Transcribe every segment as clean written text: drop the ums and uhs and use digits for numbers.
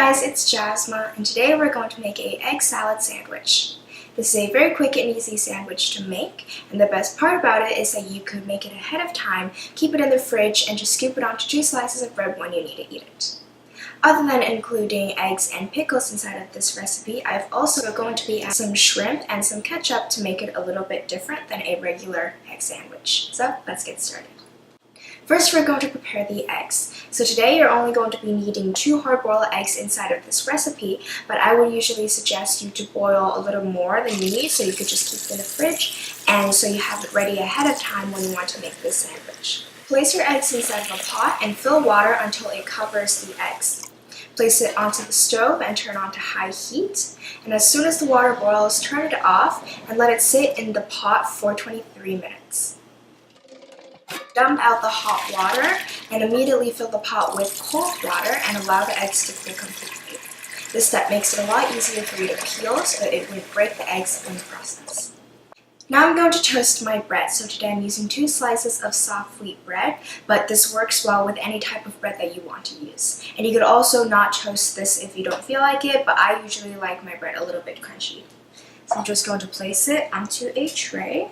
guys, it's Jasmine, and today we're going to make an egg salad sandwich. This is a very quick and easy sandwich to make, and the best part about it is that you could make it ahead of time, keep it in the fridge, and just scoop it onto 2 slices of bread when you need to eat it. Other than including eggs and pickles inside of this recipe, I've also going to be adding some shrimp and some ketchup to make it a little bit different than a regular egg sandwich. So let's get started. First, we're going to prepare the eggs. So today you're only going to be needing 2 hard-boiled eggs inside of this recipe, but I would usually suggest you to boil a little more than you need so you could just keep it in the fridge and so you have it ready ahead of time when you want to make this sandwich. Place your eggs inside of a pot and fill water until it covers the eggs. Place it onto the stove and turn on to high heat, and as soon as the water boils, turn it off and let it sit in the pot for 23 minutes. Dump out the hot water and immediately fill the pot with cold water and allow the eggs to cool completely. This step makes it a lot easier for you to peel so that it won't break the eggs in the process. Now I'm going to toast my bread. So today I'm using 2 slices of soft wheat bread, but this works well with any type of bread that you want to use. And you could also not toast this if you don't feel like it, but I usually like my bread a little bit crunchy. So I'm just going to place it onto a tray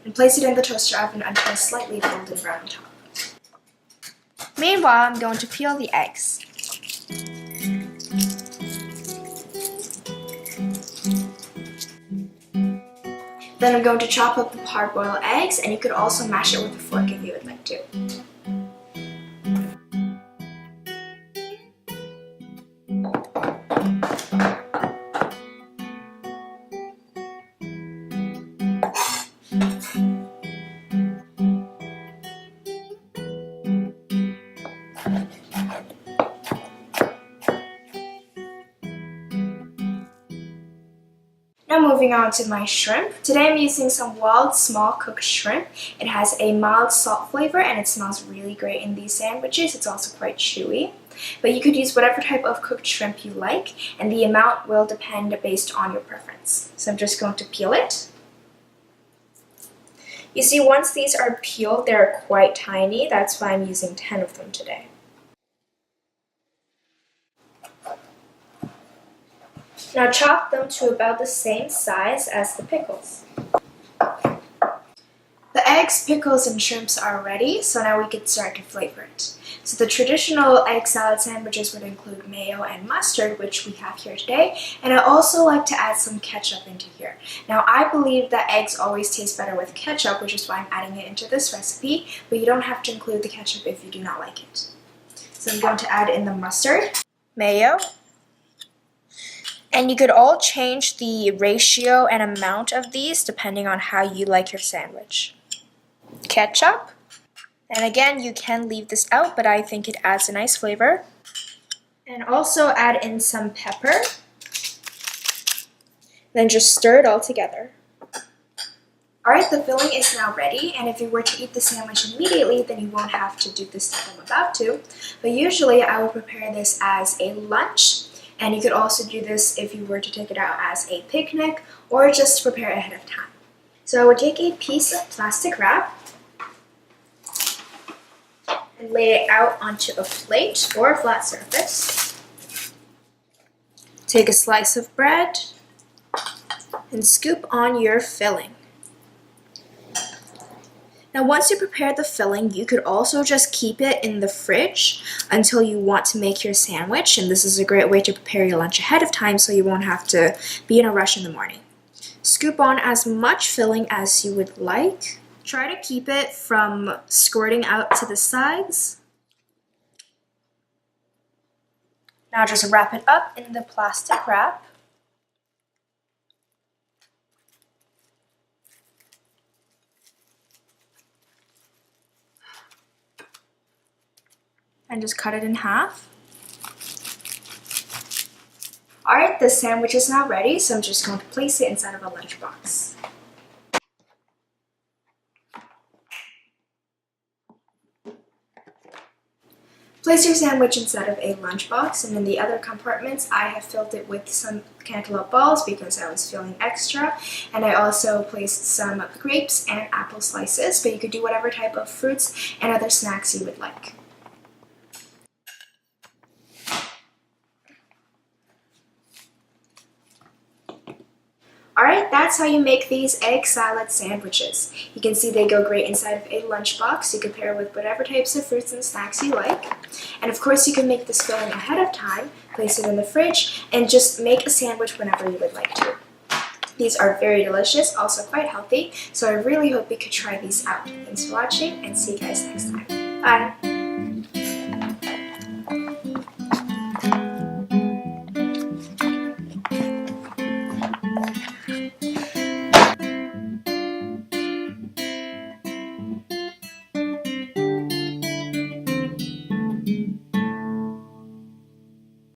and place it in the toaster oven until it's slightly golden brown top. Meanwhile, I'm going to peel the eggs. Then I'm going to chop up the hard-boiled eggs, and you could also mash it with a fork if you would like to. Now moving on to my shrimp. Today I'm using some wild small cooked shrimp. It has a mild salt flavor and it smells really great in these sandwiches. It's also quite chewy. But you could use whatever type of cooked shrimp you like, and the amount will depend based on your preference. So I'm just going to peel it. You see, once these are peeled, they're quite tiny. That's why I'm using 10 of them today. Now chop them to about the same size as the pickles. The eggs, pickles, and shrimps are ready, so now we can start to flavor it. So the traditional egg salad sandwiches would include mayo and mustard, which we have here today, and I also like to add some ketchup into here. Now I believe that eggs always taste better with ketchup, which is why I'm adding it into this recipe, but you don't have to include the ketchup if you do not like it. So I'm going to add in the mustard, mayo, and you could all change the ratio and amount of these depending on how you like your sandwich. Ketchup, and again you can leave this out, but I think it adds a nice flavor. And also add in some pepper, then just stir it all together. Alright, the filling is now ready, and if you were to eat the sandwich immediately, then you won't have to do the step I'm about to. But usually I would prepare this as a lunch, and you could also do this if you were to take it out as a picnic or just prepare ahead of time. So I would take a piece of plastic wrap and lay it out onto a plate or a flat surface. Take a slice of bread and scoop on your filling. Now once you prepare the filling, you could also just keep it in the fridge until you want to make your sandwich, and this is a great way to prepare your lunch ahead of time so you won't have to be in a rush in the morning. Scoop on as much filling as you would like. Try to keep it from squirting out to the sides. Now just wrap it up in the plastic wrap. And just cut it in half. Alright, the sandwich is now ready, so I'm just going to place it inside of a lunchbox. Place your sandwich inside of a lunchbox, and in the other compartments I have filled it with some cantaloupe balls because I was feeling extra, and I also placed some grapes and apple slices, but you could do whatever type of fruits and other snacks you would like. Alright, that's how you make these egg salad sandwiches. You can see they go great inside of a lunchbox. You can pair it with whatever types of fruits and snacks you like. And of course you can make this filling ahead of time, place it in the fridge, and just make a sandwich whenever you would like to. These are very delicious, also quite healthy, so I really hope you could try these out. Thanks for watching, and see you guys next time. Bye!